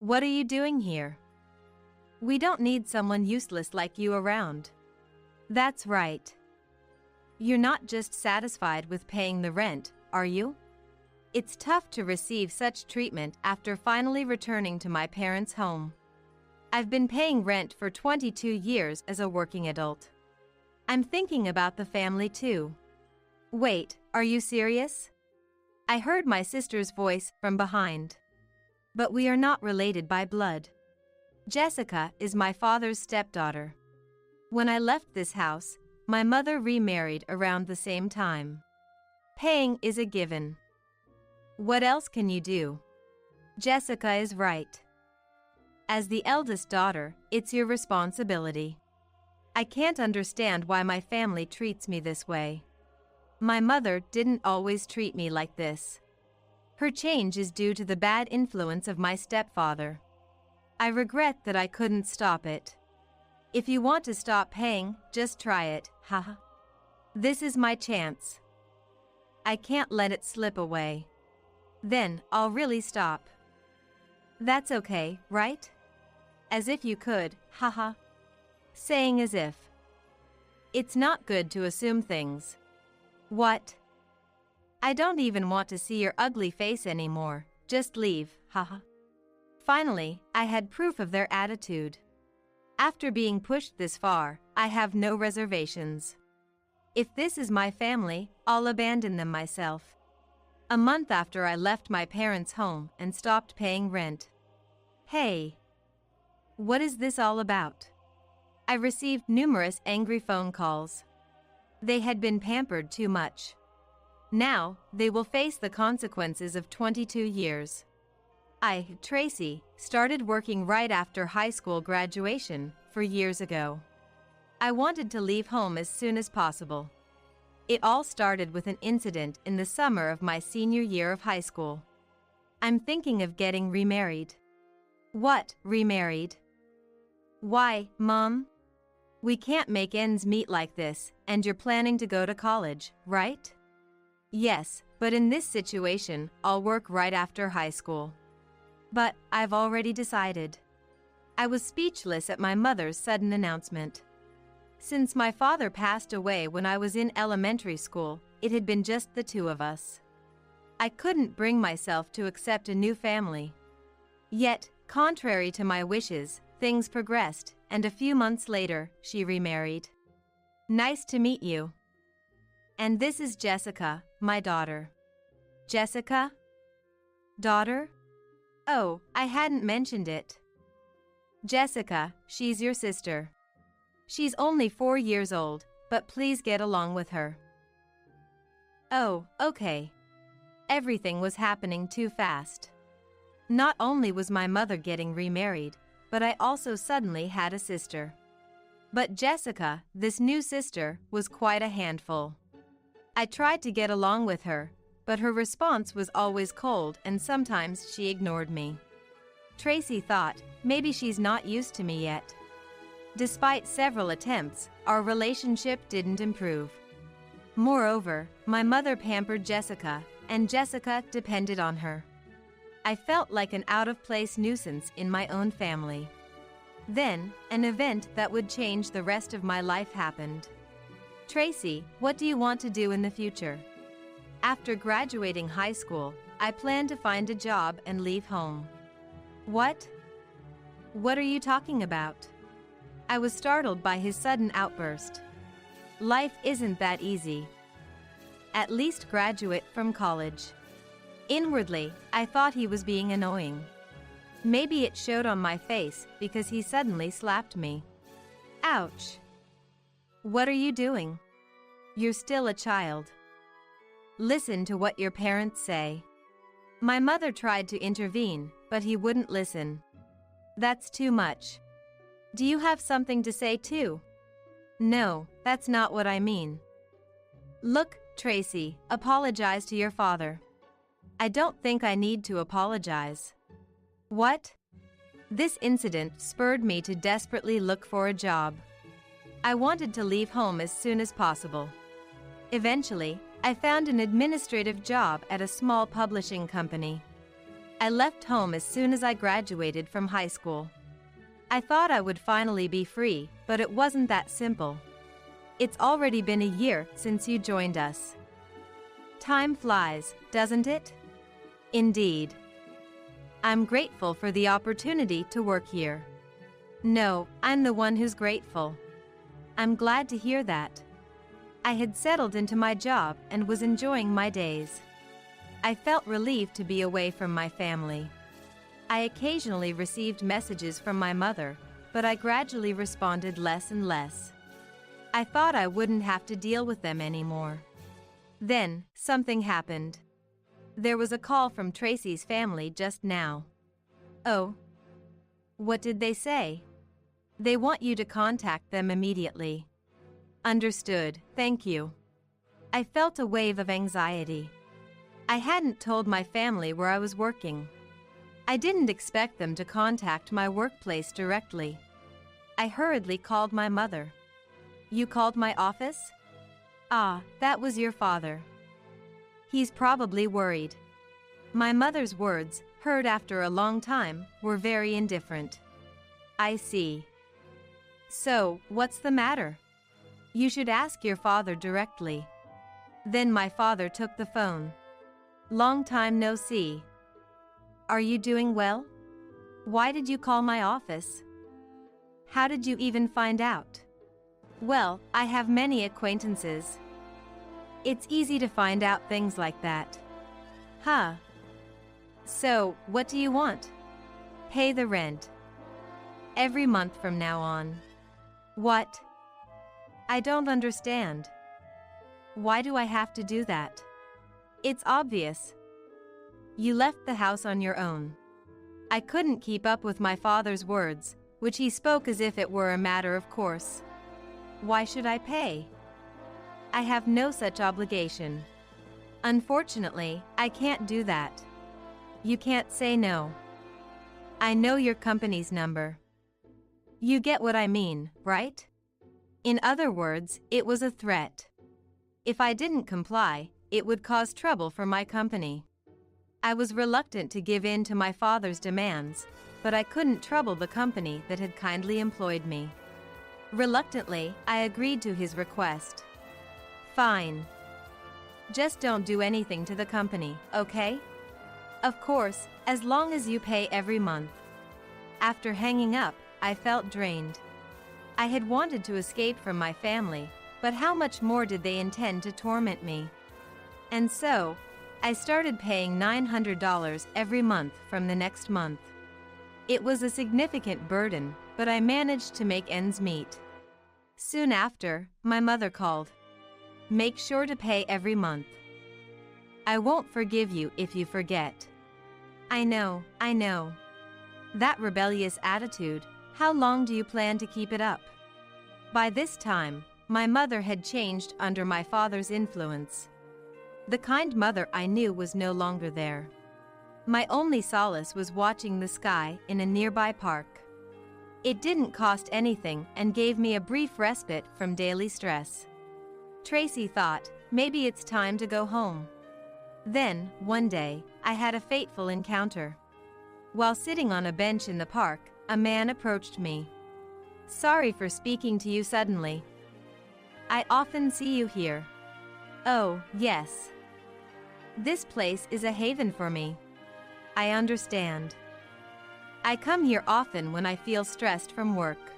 What are you doing here? We don't need someone useless like you around. That's right. You're not just satisfied with paying the rent, are you? It's tough to receive such treatment after finally returning to my parents' home. I've been paying rent for 22 years as a working adult. I'm thinking about the family too. Wait, are you serious? I heard my sister's voice from behind. But we are not related by blood. Jessica is my father's stepdaughter. When I left this house, my mother remarried around the same time. Paying is a given. What else can you do? Jessica is right. As the eldest daughter, it's your responsibility. I can't understand why my family treats me this way. My mother didn't always treat me like this. Her change is due to the bad influence of my stepfather. I regret that I couldn't stop it. If you want to stop paying, just try it, haha. This is my chance. I can't let it slip away. Then, I'll really stop. That's okay, right? As if you could, haha. Saying as if. It's not good to assume things. What? I don't even want to see your ugly face anymore, just leave, haha. Finally, I had proof of their attitude. After being pushed this far, I have no reservations. If this is my family, I'll abandon them myself. A month after I left my parents' home and stopped paying rent. Hey! What is this all about? I received numerous angry phone calls. They had been pampered too much. Now, they will face the consequences of 22 years. I, Tracy, started working right after high school graduation 4 years ago. I wanted to leave home as soon as possible. It all started with an incident in the summer of my senior year of high school. I'm thinking of getting remarried. What, remarried? Why, Mom? We can't make ends meet like this, and you're planning to go to college, right? Yes, but in this situation, I'll work right after high school. But I've already decided. I was speechless at my mother's sudden announcement. Since my father passed away when I was in elementary school, it had been just the two of us. I couldn't bring myself to accept a new family. Yet, contrary to my wishes, things progressed, and a few months later, she remarried. Nice to meet you. And this is Jessica, my daughter. Jessica? Daughter? Oh, I hadn't mentioned it. Jessica, she's your sister. She's only 4 years old, but please get along with her. Oh, okay. Everything was happening too fast. Not only was my mother getting remarried, but I also suddenly had a sister. But Jessica, this new sister, was quite a handful. I tried to get along with her, but her response was always cold and sometimes she ignored me. Tracy thought, maybe she's not used to me yet. Despite several attempts, our relationship didn't improve. Moreover, my mother pampered Jessica, and Jessica depended on her. I felt like an out-of-place nuisance in my own family. Then, an event that would change the rest of my life happened. Tracy, what do you want to do in the future? After graduating high school, I plan to find a job and leave home. What? What are you talking about? I was startled by his sudden outburst. Life isn't that easy. At least graduate from college. Inwardly, I thought he was being annoying. Maybe it showed on my face because he suddenly slapped me. Ouch! What are you doing? You're still a child. Listen to what your parents say. My mother tried to intervene, but he wouldn't listen. That's too much. Do you have something to say too? No, that's not what I mean. Look, Tracy, apologize to your father. I don't think I need to apologize. What? This incident spurred me to desperately look for a job. I wanted to leave home as soon as possible. Eventually, I found an administrative job at a small publishing company. I left home as soon as I graduated from high school. I thought I would finally be free, but it wasn't that simple. It's already been a year since you joined us. Time flies, doesn't it? Indeed. I'm grateful for the opportunity to work here. No, I'm the one who's grateful. I'm glad to hear that. I had settled into my job and was enjoying my days. I felt relieved to be away from my family. I occasionally received messages from my mother, but I gradually responded less and less. I thought I wouldn't have to deal with them anymore. Then, something happened. There was a call from Tracy's family just now. Oh. What did they say? They want you to contact them immediately. Understood, thank you. I felt a wave of anxiety. I hadn't told my family where I was working. I didn't expect them to contact my workplace directly. I hurriedly called my mother. You called my office? Ah, that was your father. He's probably worried. My mother's words, heard after a long time, were very indifferent. I see. So, what's the matter? You should ask your father directly. Then my father took the phone. Long time no see. Are you doing well? Why did you call my office? How did you even find out? Well, I have many acquaintances. It's easy to find out things like that. Huh. So, what do you want? Pay the rent. Every month from now on. What? I don't understand. Why do I have to do that? It's obvious. You left the house on your own. I couldn't keep up with my father's words, which he spoke as if it were a matter of course. Why should I pay? I have no such obligation. Unfortunately, I can't do that. You can't say no. I know your company's number. You get what I mean, right? In other words, it was a threat. If I didn't comply, it would cause trouble for my company. I was reluctant to give in to my father's demands, but I couldn't trouble the company that had kindly employed me. Reluctantly, I agreed to his request. Fine. Just don't do anything to the company, okay? Of course, as long as you pay every month. After hanging up, I felt drained. I had wanted to escape from my family, but how much more did they intend to torment me? And so, I started paying $900 every month from the next month. It was a significant burden, but I managed to make ends meet. Soon after, my mother called. Make sure to pay every month. I won't forgive you if you forget. I know. That rebellious attitude, how long do you plan to keep it up? By this time, my mother had changed under my father's influence. The kind mother I knew was no longer there. My only solace was watching the sky in a nearby park. It didn't cost anything and gave me a brief respite from daily stress. Tracy thought, maybe it's time to go home. Then, one day, I had a fateful encounter. While sitting on a bench in the park, a man approached me. Sorry for speaking to you suddenly. I often see you here. Oh, yes. This place is a haven for me. I understand. I come here often when I feel stressed from work.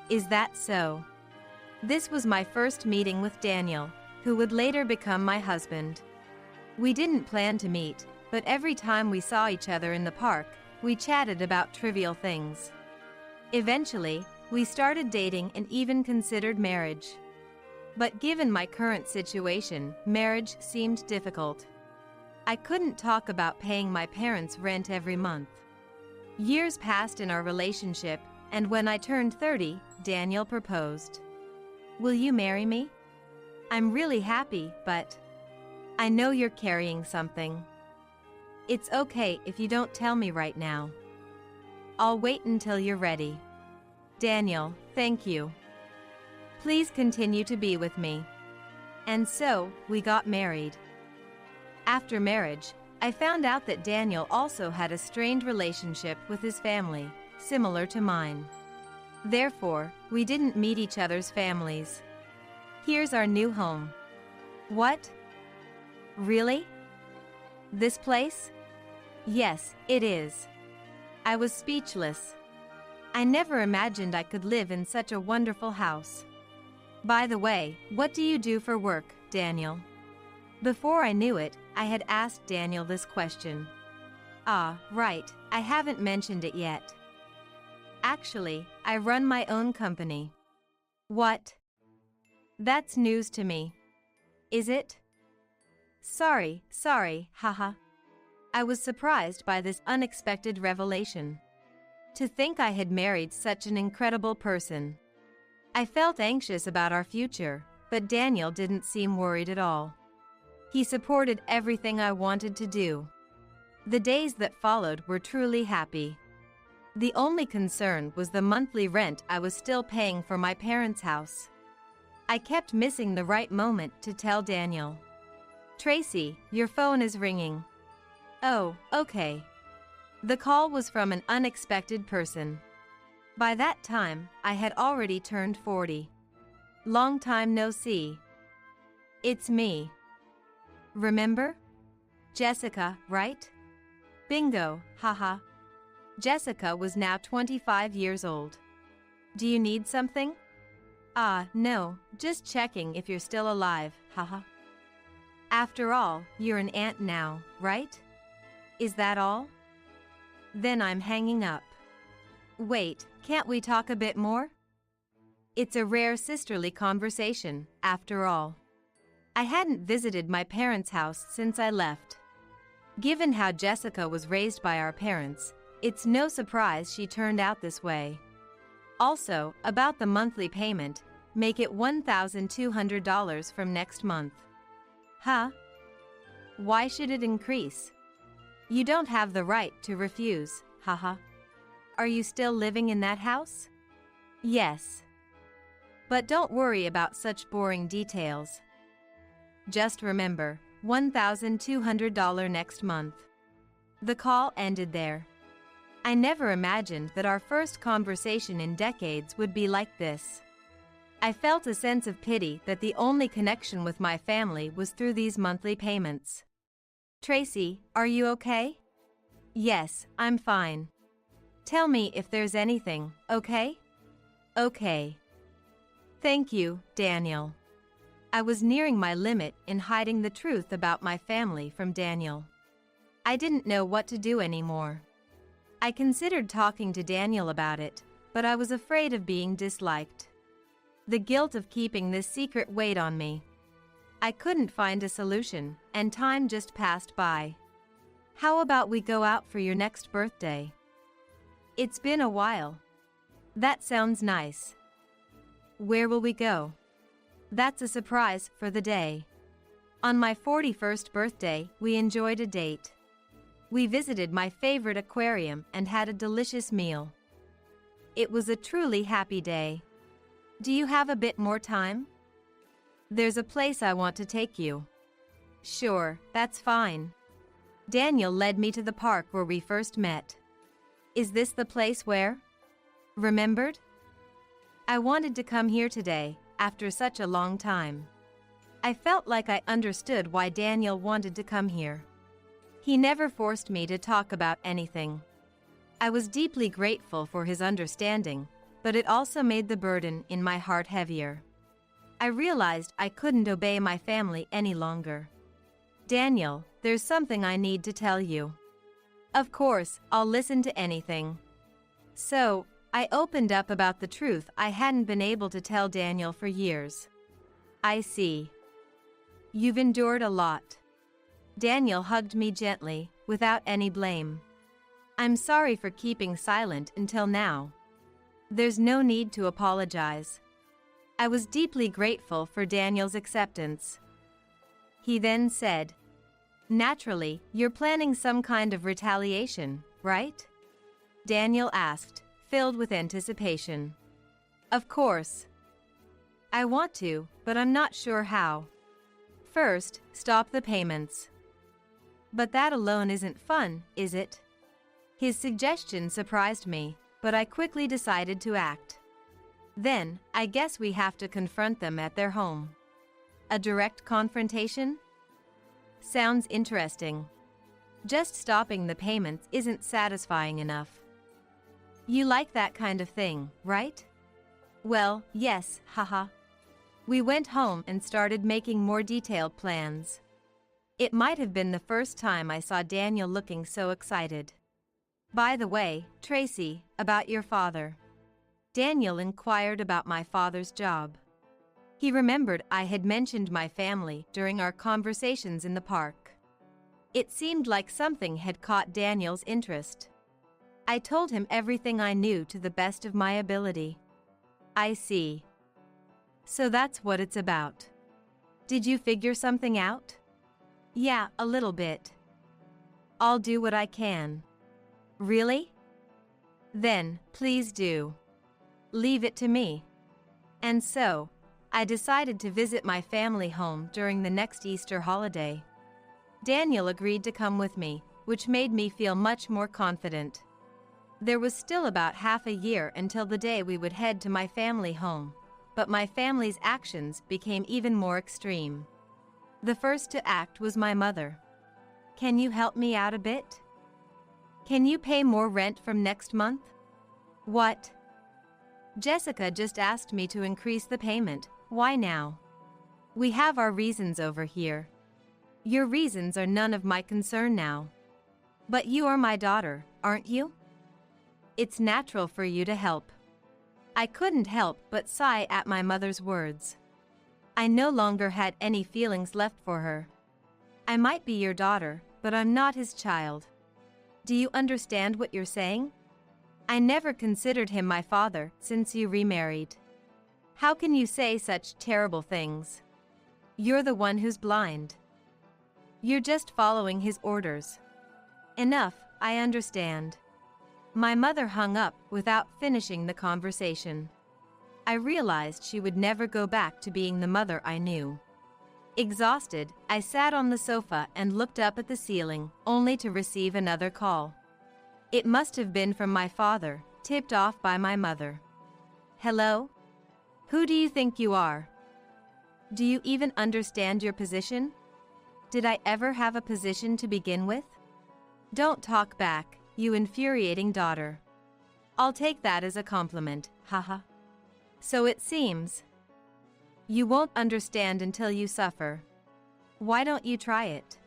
Is that so? This was my first meeting with Daniel, who would later become my husband. We didn't plan to meet, but every time we saw each other in the park, we chatted about trivial things. Eventually, we started dating and even considered marriage. But given my current situation, marriage seemed difficult. I couldn't talk about paying my parents' rent every month. Years passed in our relationship, and when I turned 30, Daniel proposed. Will you marry me? I'm really happy, but I know you're carrying something. It's okay if you don't tell me right now. I'll wait until you're ready. Daniel, thank you. Please continue to be with me. And so, we got married. After marriage, I found out that Daniel also had a strained relationship with his family, similar to mine. Therefore, we didn't meet each other's families. Here's our new home. What? Really? This place? Yes, it is. I was speechless. I never imagined I could live in such a wonderful house. By the way, what do you do for work, Daniel? Before I knew it, I had asked Daniel this question. Ah, right, I haven't mentioned it yet. Actually, I run my own company. What? That's news to me. Is it? Sorry, haha. I was surprised by this unexpected revelation. To think I had married such an incredible person. I felt anxious about our future, but Daniel didn't seem worried at all. He supported everything I wanted to do. The days that followed were truly happy. The only concern was the monthly rent I was still paying for my parents' house. I kept missing the right moment to tell Daniel. Tracy, your phone is ringing. Oh, okay. The call was from an unexpected person. By that time, I had already turned 40. Long time no see. It's me. Remember? Jessica, right? Bingo, haha. Jessica was now 25 years old. Do you need something? Ah, no, just checking if you're still alive, haha. After all, you're an aunt now, right? Is that all? Then I'm hanging up. Wait, can't we talk a bit more? It's a rare sisterly conversation, after all. I hadn't visited my parents' house since I left. Given how Jessica was raised by our parents, it's no surprise she turned out this way. Also, about the monthly payment, make it $1,200 from next month. Huh? Why should it increase? You don't have the right to refuse, haha. Are you still living in that house? Yes. But don't worry about such boring details. Just remember, $1,200 next month. The call ended there. I never imagined that our first conversation in decades would be like this. I felt a sense of pity that the only connection with my family was through these monthly payments. Tracy, are you okay? Yes, I'm fine. Tell me if there's anything, okay? Okay. Thank you, Daniel. I was nearing my limit in hiding the truth about my family from Daniel. I didn't know what to do anymore. I considered talking to Daniel about it, but I was afraid of being disliked. The guilt of keeping this secret weighed on me. I couldn't find a solution, and time just passed by. How about we go out for your next birthday? It's been a while. That sounds nice. Where will we go? That's a surprise for the day. On my 41st birthday, we enjoyed a date. We visited my favorite aquarium and had a delicious meal. It was a truly happy day. Do you have a bit more time? There's a place I want to take you. Sure, that's fine. Daniel led me to the park where we first met. Is this the place where? Remembered? I wanted to come here today, after such a long time. I felt like I understood why Daniel wanted to come here. He never forced me to talk about anything. I was deeply grateful for his understanding, but it also made the burden in my heart heavier. I realized I couldn't obey my family any longer. Daniel, there's something I need to tell you. Of course, I'll listen to anything. So, I opened up about the truth I hadn't been able to tell Daniel for years. I see. You've endured a lot. Daniel hugged me gently, without any blame. I'm sorry for keeping silent until now. There's no need to apologize. I was deeply grateful for Daniel's acceptance. He then said, "Naturally, you're planning some kind of retaliation, right?" Daniel asked, filled with anticipation. Of course. I want to, but I'm not sure how. First, stop the payments. But that alone isn't fun, is it? His suggestion surprised me, but I quickly decided to act. Then, I guess we have to confront them at their home. A direct confrontation? Sounds interesting. Just stopping the payments isn't satisfying enough. You like that kind of thing, right? Well, yes, haha. We went home and started making more detailed plans. It might have been the first time I saw Daniel looking so excited. By the way, Tracy, about your father. Daniel inquired about my father's job. He remembered I had mentioned my family during our conversations in the park. It seemed like something had caught Daniel's interest. I told him everything I knew to the best of my ability. I see. So that's what it's about. Did you figure something out? Yeah, a little bit. I'll do what I can. Really? Then, please do. Leave it to me. And so, I decided to visit my family home during the next Easter holiday. Daniel agreed to come with me, which made me feel much more confident. There was still about half a year until the day we would head to my family home, but my family's actions became even more extreme. The first to act was my mother. Can you help me out a bit? Can you pay more rent from next month? What? Jessica just asked me to increase the payment. Why now? We have our reasons over here. Your reasons are none of my concern now. But you are my daughter, aren't you? It's natural for you to help. I couldn't help but sigh at my mother's words. I no longer had any feelings left for her. I might be your daughter, but I'm not his child. Do you understand what you're saying? I never considered him my father since you remarried. How can you say such terrible things? You're the one who's blind. You're just following his orders. Enough, I understand. My mother hung up without finishing the conversation. I realized she would never go back to being the mother I knew. Exhausted, I sat on the sofa and looked up at the ceiling, only to receive another call. It must have been from my father, tipped off by my mother. Hello? Who do you think you are? Do you even understand your position? Did I ever have a position to begin with? Don't talk back, you infuriating daughter. I'll take that as a compliment, haha. So it seems. You won't understand until you suffer. Why don't you try it?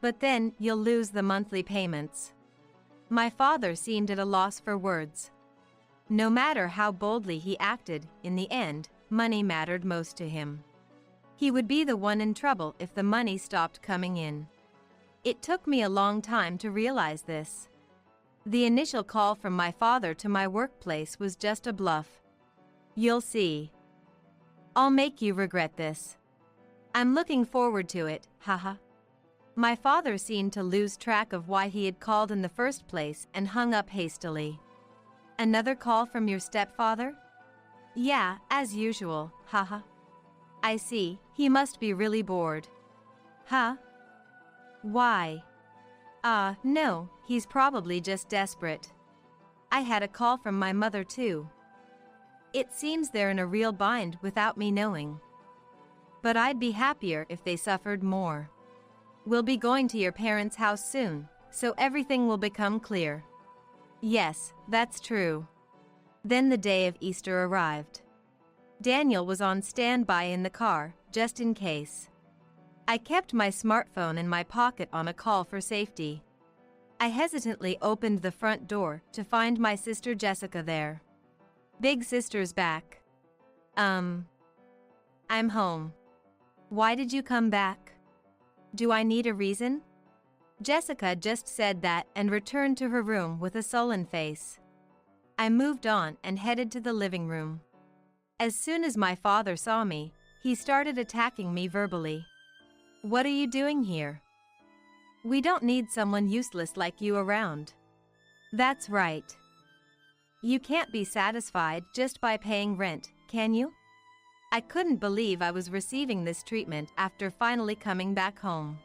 But then you'll lose the monthly payments. My father seemed at a loss for words. No matter how boldly he acted, in the end, money mattered most to him. He would be the one in trouble if the money stopped coming in. It took me a long time to realize this. The initial call from my father to my workplace was just a bluff. You'll see. I'll make you regret this. I'm looking forward to it, haha. My father seemed to lose track of why he had called in the first place and hung up hastily. Another call from your stepfather? Yeah, as usual, haha. I see, he must be really bored. Huh? Why? No, he's probably just desperate. I had a call from my mother too. It seems they're in a real bind without me knowing. But I'd be happier if they suffered more. We'll be going to your parents' house soon, so everything will become clear. Yes, that's true. Then the day of Easter arrived. Daniel was on standby in the car, just in case. I kept my smartphone in my pocket on a call for safety. I hesitantly opened the front door to find my sister Jessica there. Big sister's back. I'm home. Why did you come back? Do I need a reason? Jessica just said that and returned to her room with a sullen face. I moved on and headed to the living room. As soon as my father saw me, he started attacking me verbally. What are you doing here? We don't need someone useless like you around. That's right. You can't be satisfied just by paying rent, can you? I couldn't believe I was receiving this treatment after finally coming back home.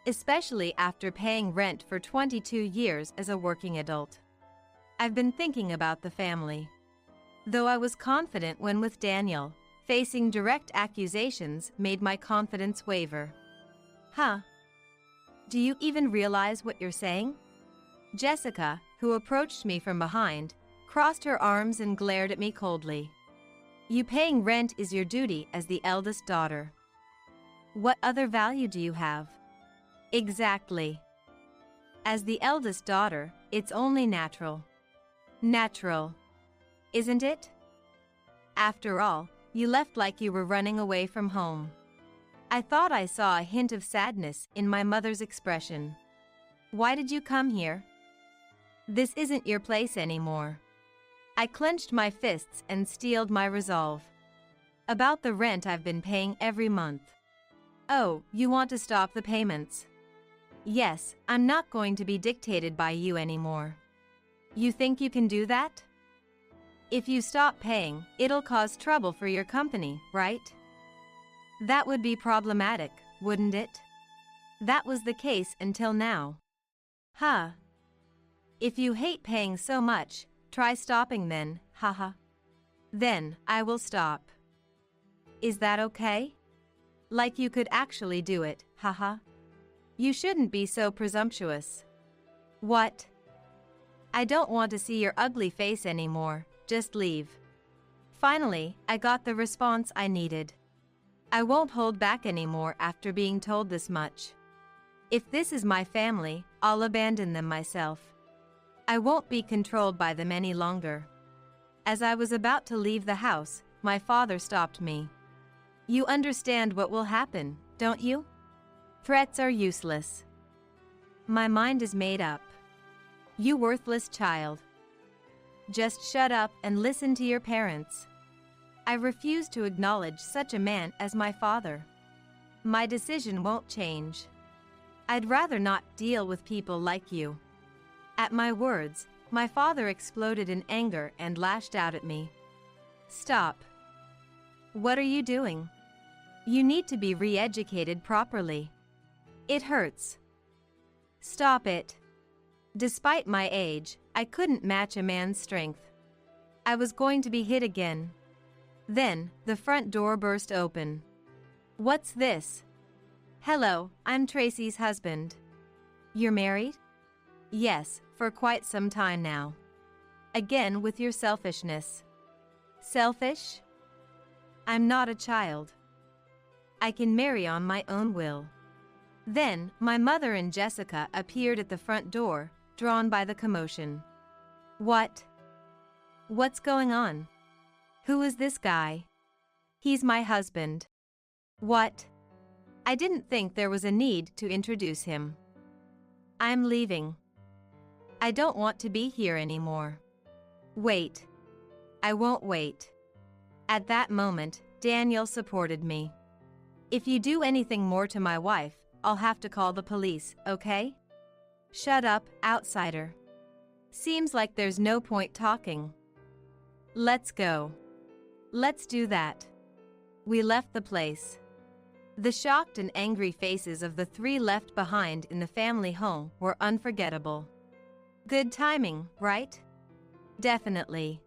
especially after paying rent for 22 years as a working adult. I've been thinking about the family. Though I was confident when with Daniel, facing direct accusations made my confidence waver. Huh? Do you even realize what you're saying? Jessica, who approached me from behind, crossed her arms and glared at me coldly. You paying rent is your duty as the eldest daughter. What other value do you have? Exactly. As the eldest daughter, it's only natural. Natural. Isn't it? After all, you left like you were running away from home. I thought I saw a hint of sadness in my mother's expression. Why did you come here? This isn't your place anymore. I clenched my fists and steeled my resolve. About the rent I've been paying every month. Oh, you want to stop the payments? Yes, I'm not going to be dictated by you anymore. You think you can do that? If you stop paying, it'll cause trouble for your company, right? That would be problematic, wouldn't it? That was the case until now. Huh. If you hate paying so much, try stopping then, haha. Then, I will stop. Is that okay? Like you could actually do it, haha. You shouldn't be so presumptuous. What? I don't want to see your ugly face anymore, just leave. Finally, I got the response I needed. I won't hold back anymore after being told this much. If this is my family, I'll abandon them myself. I won't be controlled by them any longer. As I was about to leave the house, my father stopped me. You understand what will happen, don't you? Threats are useless. My mind is made up. You worthless child. Just shut up and listen to your parents. I refuse to acknowledge such a man as my father. My decision won't change. I'd rather not deal with people like you. At my words, my father exploded in anger and lashed out at me. Stop. What are you doing? You need to be re-educated properly. It hurts. Stop it. Despite my age, I couldn't match a man's strength. I was going to be hit again. Then, the front door burst open. What's this? Hello, I'm Tracy's husband. You're married? Yes, for quite some time now. Again with your selfishness. Selfish? I'm not a child. I can marry on my own will. Then, my mother and Jessica appeared at the front door, drawn by the commotion. What? What's going on? Who is this guy? He's my husband. What? I didn't think there was a need to introduce him. I'm leaving. I don't want to be here anymore. Wait. I won't wait. At that moment, Daniel supported me. If you do anything more to my wife, I'll have to call the police, okay? Shut up, outsider. Seems like there's no point talking. Let's go. Let's do that. We left the place. The shocked and angry faces of the three left behind in the family home were unforgettable. Good timing, right? Definitely.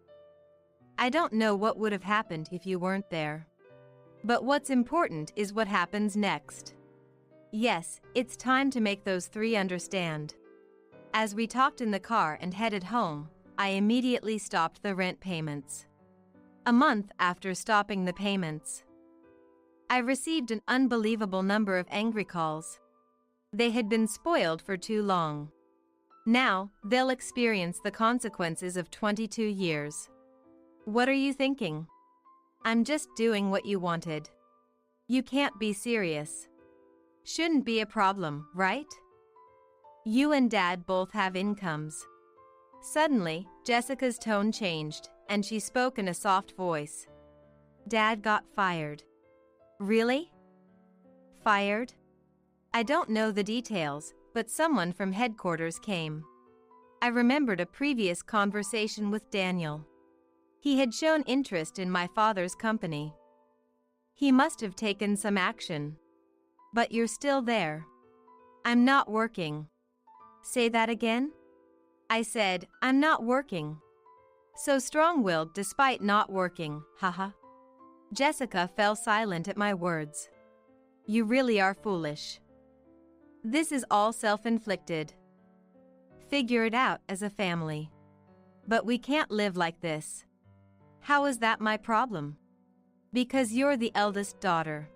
I don't know what would have happened if you weren't there. But what's important is what happens next. Yes, it's time to make those three understand. As we talked in the car and headed home, I immediately stopped the rent payments. A month after stopping the payments, I received an unbelievable number of angry calls. They had been spoiled for too long. Now, they'll experience the consequences of 22 years. What are you thinking? I'm just doing what you wanted. You can't be serious. Shouldn't be a problem, right? You and Dad both have incomes. Suddenly, Jessica's tone changed, and she spoke in a soft voice. Dad got fired. Really? Fired? I don't know the details, but someone from headquarters came. I remembered a previous conversation with Daniel. He had shown interest in my father's company. He must have taken some action. But you're still there. I'm not working. Say that again? I said, I'm not working. So strong-willed despite not working, haha. Jessica fell silent at my words. You really are foolish. This is all self-inflicted. Figure it out as a family. But we can't live like this. How is that my problem? Because you're the eldest daughter.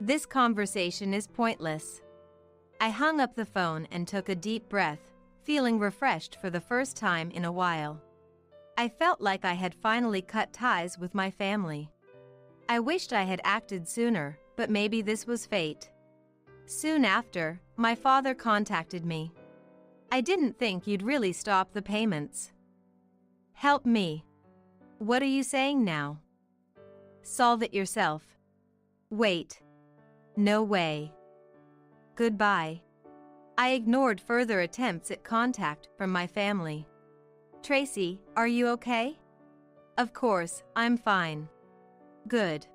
This conversation is pointless. I hung up the phone and took a deep breath, feeling refreshed for the first time in a while. I felt like I had finally cut ties with my family. I wished I had acted sooner, but maybe this was fate. Soon after, my father contacted me. I didn't think you'd really stop the payments. Help me. What are you saying now? Solve it yourself. Wait. No way. Goodbye. I ignored further attempts at contact from my family. Tracy, are you okay? Of course, I'm fine. Good.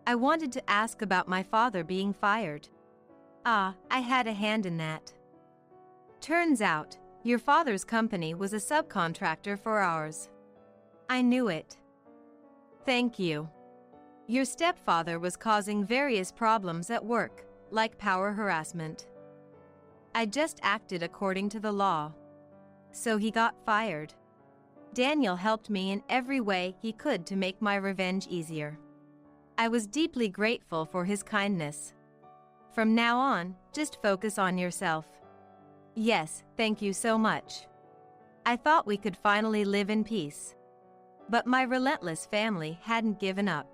I wanted to ask about my father being fired. I had a hand in that. Turns out, your father's company was a subcontractor for ours. I knew it. Thank you. Your stepfather was causing various problems at work, like power harassment. I just acted according to the law. So he got fired. Daniel helped me in every way he could to make my revenge easier. I was deeply grateful for his kindness. From now on, just focus on yourself. Yes, thank you so much. I thought we could finally live in peace. But my relentless family hadn't given up.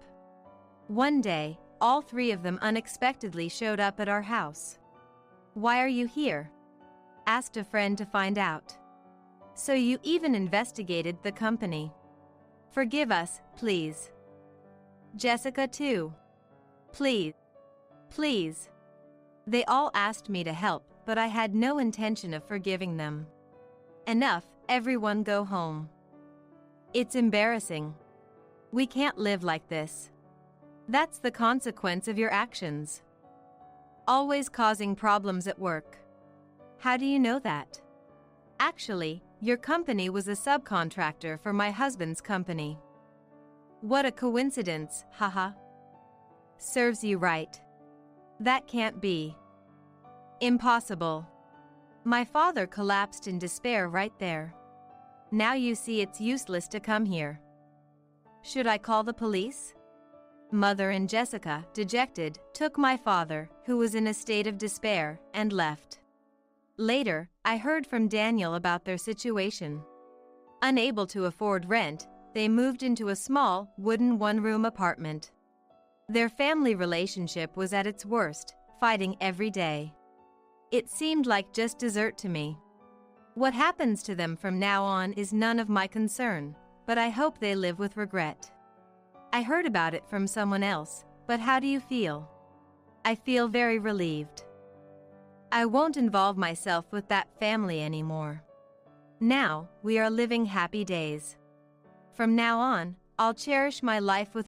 One day, all three of them unexpectedly showed up at our house. Why are you here? Asked a friend to find out. So you even investigated the company. Forgive us, please. Jessica too. Please. Please. They all asked me to help, but I had no intention of forgiving them. Enough, everyone go home. It's embarrassing. We can't live like this. That's the consequence of your actions. Always causing problems at work. How do you know that? Actually, your company was a subcontractor for my husband's company. What a coincidence, haha. Serves you right. That can't be. Impossible. My father collapsed in despair right there. Now you see it's useless to come here. Should I call the police? Mother and Jessica, dejected, took my father, who was in a state of despair, and left. Later, I heard from Daniel about their situation. Unable to afford rent, they moved into a small, wooden one-room apartment. Their family relationship was at its worst, fighting every day. It seemed like just dessert to me. What happens to them from now on is none of my concern, but I hope they live with regret. I heard about it from someone else, but how do you feel? I feel very relieved. I won't involve myself with that family anymore. Now, we are living happy days. From now on, I'll cherish my life with